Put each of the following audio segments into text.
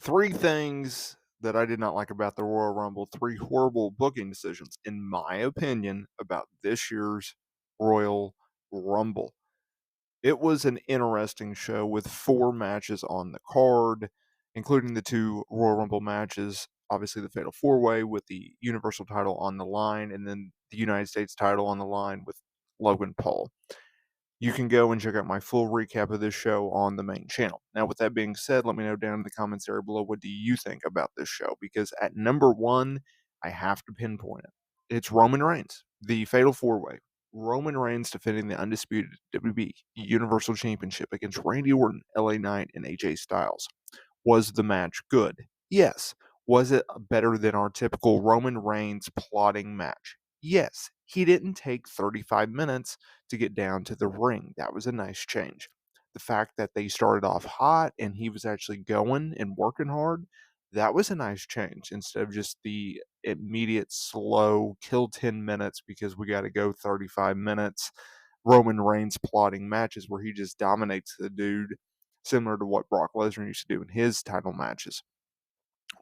Three things that I did not like about the Royal Rumble, three horrible booking decisions, in my opinion, about this year's Royal Rumble. It was an interesting show with four matches on the card, including the two Royal Rumble matches. Obviously, the Fatal Four Way with the Universal title on the line, and then the United States title on the line with Logan Paul. You can go and check out my full recap of this show on the main channel. Now, with that being said, let me know down in the comments area below, what do you think about this show? Because at number one, I have to pinpoint it. It's Roman Reigns, the Fatal Four Way. Roman Reigns defending the undisputed WWE Universal Championship against Randy Orton, LA Knight, and AJ Styles. Was the match good? Yes. Was it better than our typical Roman Reigns plotting match? Yes. He didn't take 35 minutes to get down to the ring. That was a nice change. The fact that they started off hot and he was actually going and working hard, that was a nice change instead of just the immediate slow kill 10 minutes because we got to go 35 minutes Roman Reigns plotting matches where he just dominates the dude, similar to what Brock Lesnar used to do in his title matches.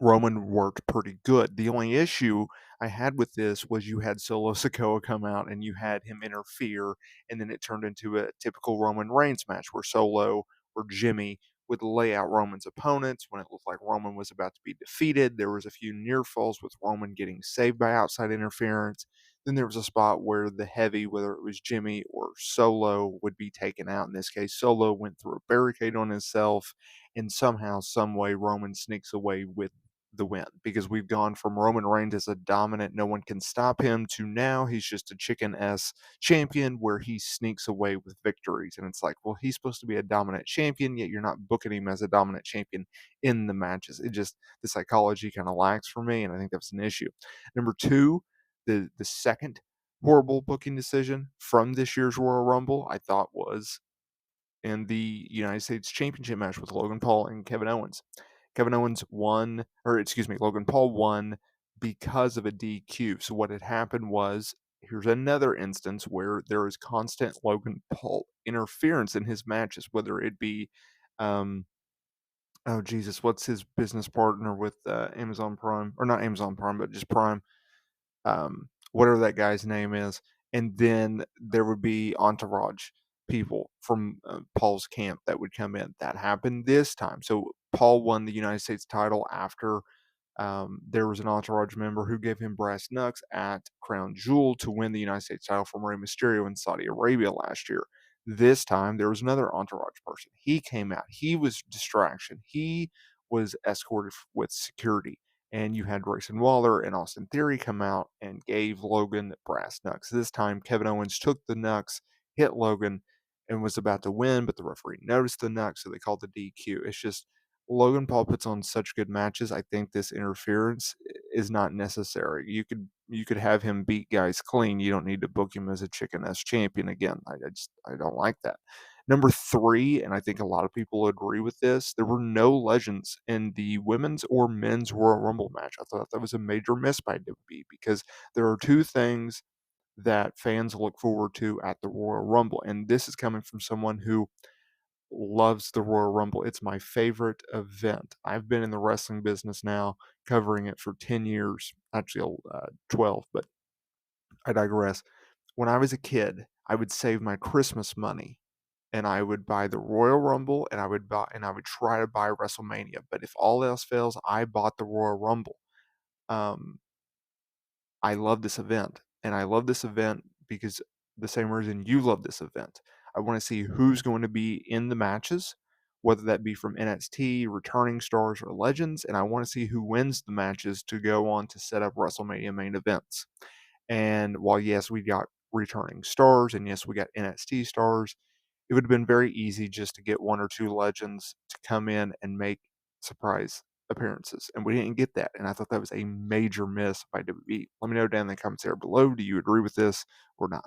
Roman worked pretty good. The only issue I had with this was you had Solo Sikoa come out and you had him interfere, and then it turned into a typical Roman Reigns match where Solo or Jimmy would lay out Roman's opponents when it looked like Roman was about to be defeated. There was a few near falls with Roman getting saved by outside interference. Then there was a spot where the heavy, whether it was Jimmy or Solo, would be taken out. In this case, Solo went through a barricade on himself, and somehow, some way, Roman sneaks away with the win, because we've gone from Roman Reigns as a dominant, no one can stop him, to now he's just a chicken S champion where he sneaks away with victories. And it's like, well, he's supposed to be a dominant champion, yet you're not booking him as a dominant champion in the matches. It just, the psychology kind of lacks for me, and I think that's an issue. Number two, the second horrible booking decision from this year's Royal Rumble, I thought, was in the United States Championship match with Logan Paul and Kevin Owens. Kevin Owens won, or excuse me, Logan Paul won because of a DQ. So what had happened was, here's another instance where there is constant Logan Paul interference in his matches, whether it be, oh Jesus, what's his business partner with Amazon Prime, or not Amazon Prime, but just Prime, whatever that guy's name is, and then there would be entourage people from Paul's camp that would come in. That happened this time. So Paul won the United States title after there was an entourage member who gave him brass knucks at Crown Jewel to win the United States title from Rey Mysterio in Saudi Arabia last year. This time, there was another entourage person. He came out. He was distraction. He was escorted with security. And you had Grayson Waller and Austin Theory come out and gave Logan brass knucks. This time, Kevin Owens took the knucks, hit Logan, and was about to win, but the referee noticed the knucks, so they called the DQ. It's just, Logan Paul puts on such good matches. I think this interference is not necessary. You could have him beat guys clean. You don't need to book him as a chicken ass champion again. I don't like that. Number three, and I think a lot of people agree with this, there were no legends in the women's or men's Royal Rumble match. I thought that was a major miss by WWE, because there are two things that fans look forward to at the Royal Rumble, and this is coming from someone who loves the Royal Rumble. It's my favorite event. I've been in the wrestling business now, covering it for 10 years, actually 12, but I digress. When I was a kid, I would save my Christmas money and I would buy the Royal Rumble, and I would try to buy WrestleMania. But if all else fails, I bought the Royal Rumble. Um, I love this event, and I love this event because the same reason you love this event. I want to see who's going to be in the matches, whether that be from NXT, returning stars, or legends, and I want to see who wins the matches to go on to set up WrestleMania main events. And while, yes, we got returning stars, and yes, we got NXT stars, it would have been very easy just to get one or two legends to come in and make surprise appearances. And we didn't get that. And I thought that was a major miss by WWE. Let me know down in the comments there below. Do you agree with this or not?